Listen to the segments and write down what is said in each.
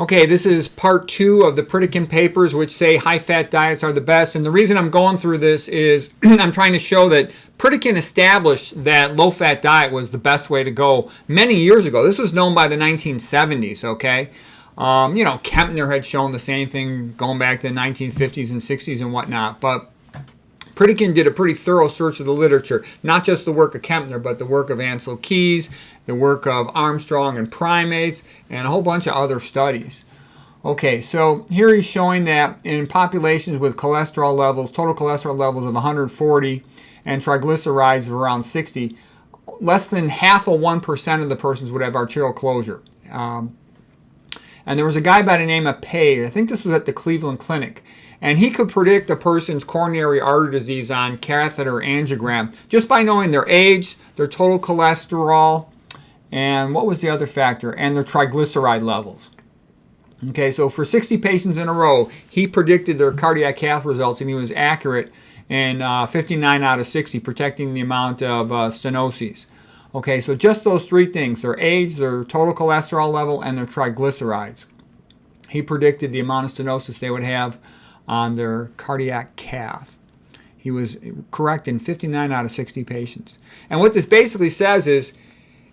Okay, this is part 2 of the Pritikin papers, which say high-fat diets are the best. And the reason I'm going through this is I'm trying to show that Pritikin established that low-fat diet was the best way to go many years ago. This was known by the 1970s, okay? Kempner had shown the same thing going back to the 1950s and 60s and whatnot. But Pritikin did a pretty thorough search of the literature, not just the work of Kempner, but the work of Ansel Keys, the work of Armstrong and primates, and a whole bunch of other studies. Okay, so here he's showing that in populations with cholesterol levels, total cholesterol levels of 140 and triglycerides of around 60, less than half of 1% of the persons would have arterial closure. And there was a guy by the name of Pei, I think this was at the Cleveland Clinic, and he could predict a person's coronary artery disease on catheter angiogram just by knowing their age, their total cholesterol, and what was the other factor, and their triglyceride levels. Okay, so for 60 patients in a row, he predicted their cardiac cath results, and he was accurate in 59 out of 60, protecting the amount of stenoses. Okay, so just those three things, their age, their total cholesterol level, and their triglycerides. He predicted the amount of stenosis they would have on their cardiac cath. He was correct in 59 out of 60 patients. And what this basically says is,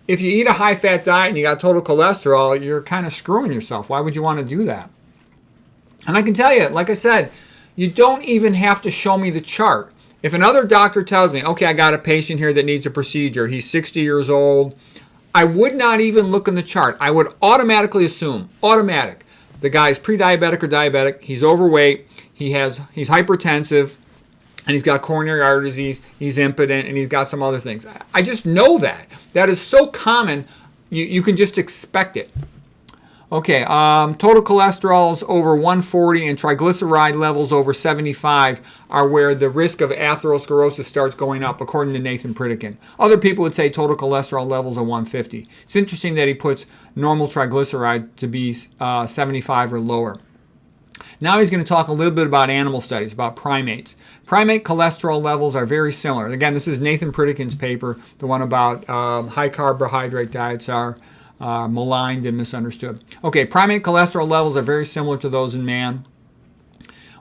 if you eat a high-fat diet and you got total cholesterol, you're kind of screwing yourself. Why would you want to do that? And I can tell you, like I said, you don't even have to show me the chart. If another doctor tells me, okay, I got a patient here that needs a procedure, he's 60 years old, I would not even look in the chart. I would automatically assume, the guy's pre-diabetic or diabetic, he's overweight, he's hypertensive, and he's got coronary artery disease, he's impotent, and he's got some other things. I just know that. That is so common, you can just expect it. Okay, total cholesterol's over 140 and triglyceride levels over 75 are where the risk of atherosclerosis starts going up, according to Nathan Pritikin. Other people would say total cholesterol levels are 150. It's interesting that he puts normal triglyceride to be 75 or lower. Now he's going to talk a little bit about animal studies, about primates. Primate cholesterol levels are very similar. Again, this is Nathan Pritikin's paper, the one about high carbohydrate diets are maligned and misunderstood. Okay, primate cholesterol levels are very similar to those in man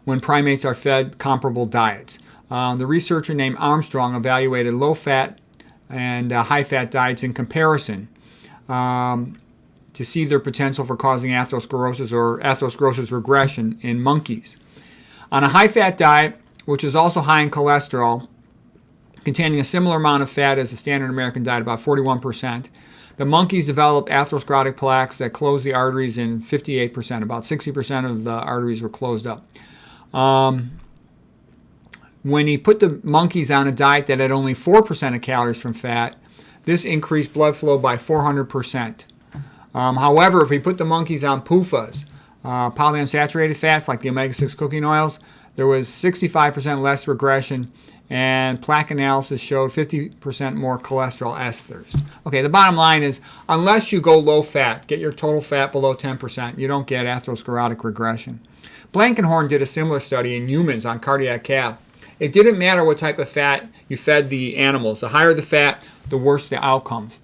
when primates are fed comparable diets. The researcher named Armstrong evaluated low-fat and high-fat diets in comparison to see their potential for causing atherosclerosis or atherosclerosis regression in monkeys. On a high-fat diet, which is also high in cholesterol, containing a similar amount of fat as the standard American diet, about 41%, the monkeys developed atherosclerotic plaques that closed the arteries in 58%. About 60% of the arteries were closed up. When he put the monkeys on a diet that had only 4% of calories from fat, this increased blood flow by 400%. However, if he put the monkeys on PUFAs, polyunsaturated fats like the omega-6 cooking oils, there was 65% less regression, and plaque analysis showed 50% more cholesterol esters. Okay, the bottom line is, unless you go low fat, get your total fat below 10%, you don't get atherosclerotic regression. Blankenhorn did a similar study in humans on cardiac cath. It didn't matter what type of fat you fed the animals. The higher the fat, the worse the outcomes.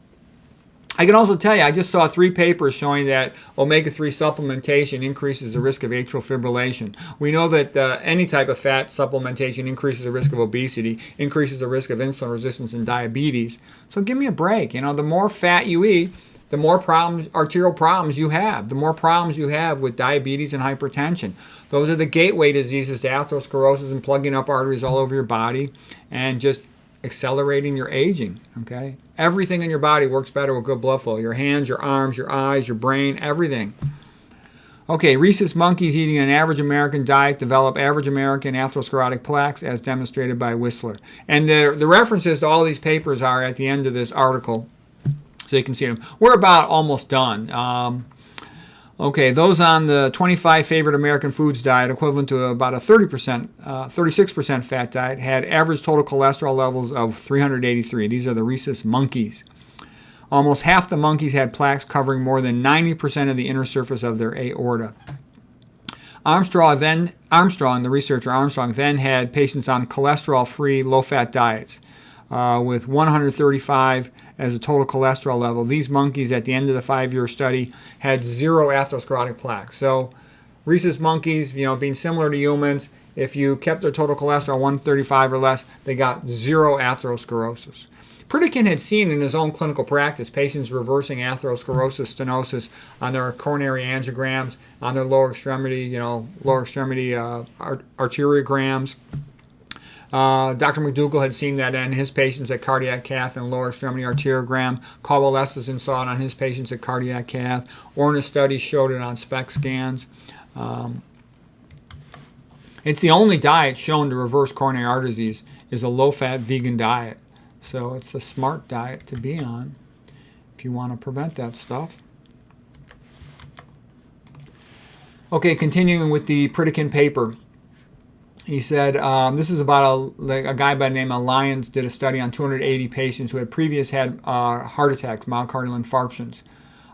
I can also tell you, I just saw 3 papers showing that omega-3 supplementation increases the risk of atrial fibrillation. We know that any type of fat supplementation increases the risk of obesity, increases the risk of insulin resistance and diabetes. So give me a break. The more fat you eat, the more problems, arterial problems you have. The more problems you have with diabetes and hypertension. Those are the gateway diseases to atherosclerosis and plugging up arteries all over your body and just accelerating your aging, okay? Everything in your body works better with good blood flow. Your hands, your arms, your eyes, your brain, everything. Okay, rhesus monkeys eating an average American diet develop average American atherosclerotic plaques as demonstrated by Whistler. And the references to all these papers are at the end of this article, so you can see them. We're about almost done. Okay, those on the 25 favorite American foods diet, equivalent to about a 36% fat diet, had average total cholesterol levels of 383. These are the rhesus monkeys. Almost half the monkeys had plaques covering more than 90% of the inner surface of their aorta. The researcher Armstrong, then had patients on cholesterol-free, low-fat diets with 135 as a total cholesterol level. These monkeys at the end of the 5-year study had 0 atherosclerotic plaque. So rhesus monkeys, being similar to humans, if you kept their total cholesterol 135 or less, they got 0 atherosclerosis. Pritikin had seen in his own clinical practice patients reversing atherosclerosis stenosis on their coronary angiograms, on their lower extremity arteriograms. Dr. McDougall had seen that in his patients at cardiac cath and lower extremity arteriogram. Caldwell-Esselstyn saw it on his patients at cardiac cath. Orna's study showed it on SPECT scans. It's the only diet shown to reverse coronary artery disease is a low-fat vegan diet. So it's the smart diet to be on if you want to prevent that stuff. Okay, continuing with the Pritikin paper. He said, this is about a guy by the name of Lyons did a study on 280 patients who had previously had heart attacks, myocardial infarctions.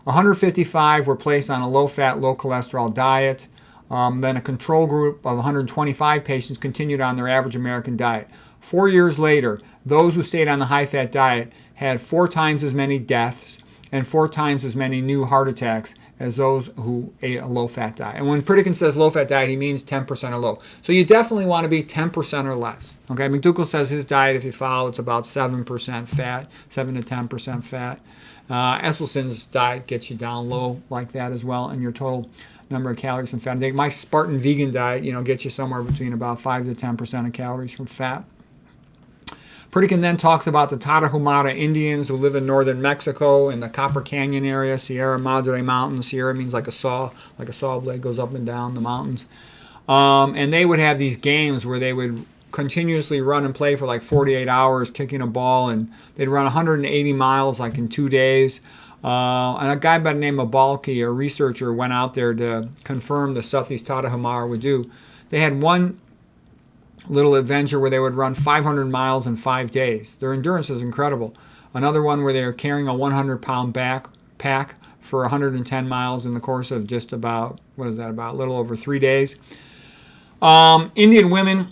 155 were placed on a low-fat, low-cholesterol diet. Then a control group of 125 patients continued on their average American diet. 4 years later, those who stayed on the high-fat diet had 4 times as many deaths and 4 times as many new heart attacks as those who ate a low-fat diet. And when Pritikin says low-fat diet, he means 10% or low. So you definitely want to be 10% or less. Okay, McDougall says his diet, if you follow, it's about 7% fat, 7 to 10% fat. Esselstyn's diet gets you down low like that as well, and your total number of calories from fat. I think my Spartan vegan diet, gets you somewhere between about 5 to 10% of calories from fat. Pritikin then talks about the Tarahumara Indians who live in northern Mexico in the Copper Canyon area, Sierra Madre Mountains. Sierra means like a saw blade goes up and down the mountains. And they would have these games where they would continuously run and play for like 48 hours, kicking a ball, and they'd run 180 miles like in 2 days. And a guy by the name of Balki, a researcher, went out there to confirm the stuff these Tarahumara would do. They had one little adventure where they would run 500 miles in 5 days. Their endurance is incredible. Another one where they were carrying a 100-pound backpack for 110 miles in the course of just about, a little over 3 days. Indian women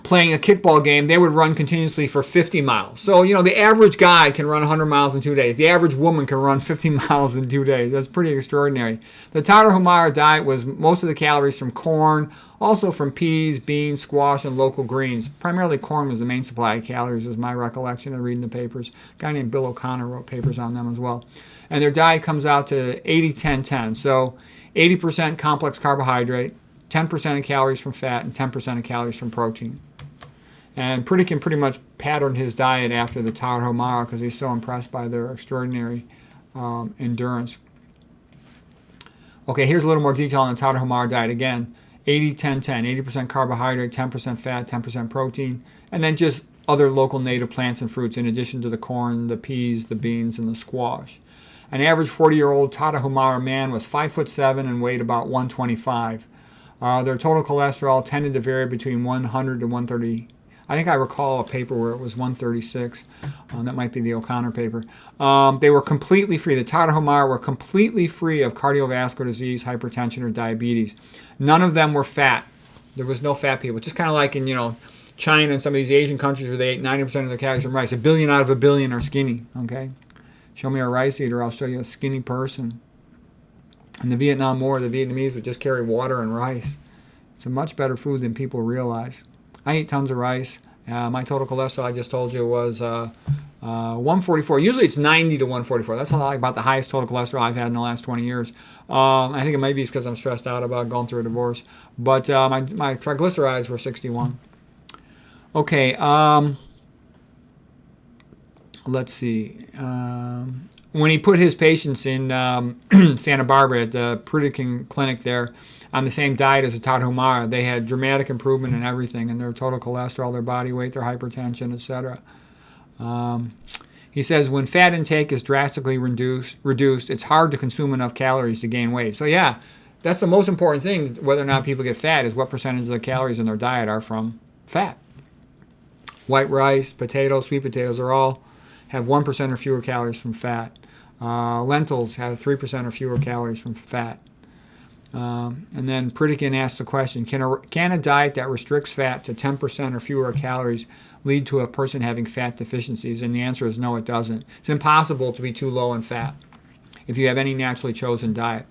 playing a kickball game, they would run continuously for 50 miles. So, the average guy can run 100 miles in 2 days. The average woman can run 50 miles in 2 days. That's pretty extraordinary. The Tarahumara diet was most of the calories from corn, also from peas, beans, squash, and local greens. Primarily corn was the main supply of calories, is my recollection of reading the papers. A guy named Bill O'Connor wrote papers on them as well. And their diet comes out to 80-10-10. So 80% complex carbohydrate, 10% of calories from fat, and 10% of calories from protein. And Pritikin pretty much patterned his diet after the Tarahumara because he's so impressed by their extraordinary endurance. Okay, here's a little more detail on the Tarahumara diet. Again, 80-10-10, 80% carbohydrate, 10% fat, 10% protein, and then just other local native plants and fruits in addition to the corn, the peas, the beans, and the squash. An average 40-year-old Tarahumara man was 5'7" and weighed about 125. Their total cholesterol tended to vary between 100 to 130. I think I recall a paper where it was 136. That might be the O'Connor paper. They were completely free. The Tarahumara were completely free of cardiovascular disease, hypertension, or diabetes. None of them were fat. There was no fat people. Just kind of like in, China and some of these Asian countries where they ate 90% of their calories from rice. 1 billion out of 1 billion are skinny, okay? Show me a rice eater, I'll show you a skinny person. In the Vietnam War, the Vietnamese would just carry water and rice. It's a much better food than people realize. I eat tons of rice. My total cholesterol, I just told you, was 144. Usually it's 90 to 144. That's about the highest total cholesterol I've had in the last 20 years. I think it maybe it's because I'm stressed out about going through a divorce. But my triglycerides were 61. Okay, let's see. When he put his patients in Santa Barbara at the Pritikin clinic there, on the same diet as the Tarahumara, they had dramatic improvement in everything, in their total cholesterol, their body weight, their hypertension, etc. He says when fat intake is drastically reduced, it's hard to consume enough calories to gain weight. So yeah, that's the most important thing, whether or not people get fat, is what percentage of the calories in their diet are from fat. White rice, potatoes, sweet potatoes are all have 1% or fewer calories from fat. Lentils have 3% or fewer calories from fat. And then Pritikin asked the question, can a diet that restricts fat to 10% or fewer calories lead to a person having fat deficiencies? And the answer is no, it doesn't. It's impossible to be too low in fat if you have any naturally chosen diet.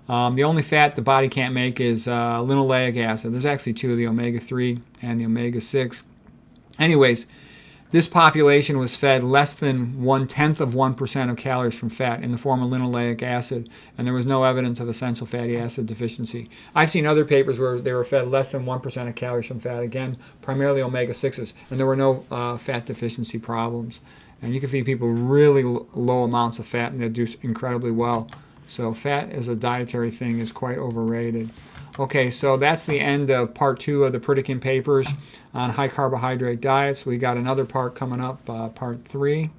The only fat the body can't make is linoleic acid. There's actually two, the omega-3 and the omega-6. Anyways, this population was fed less than 0.1% of calories from fat in the form of linoleic acid, and there was no evidence of essential fatty acid deficiency. I've seen other papers where they were fed less than 1% of calories from fat, again, primarily omega-6s, and there were no fat deficiency problems. And you can feed people really low amounts of fat, and they'll do incredibly well. So fat as a dietary thing is quite overrated. Okay, so that's the end of part 2 of the Pritikin papers on high carbohydrate diets. We got another part coming up, part 3.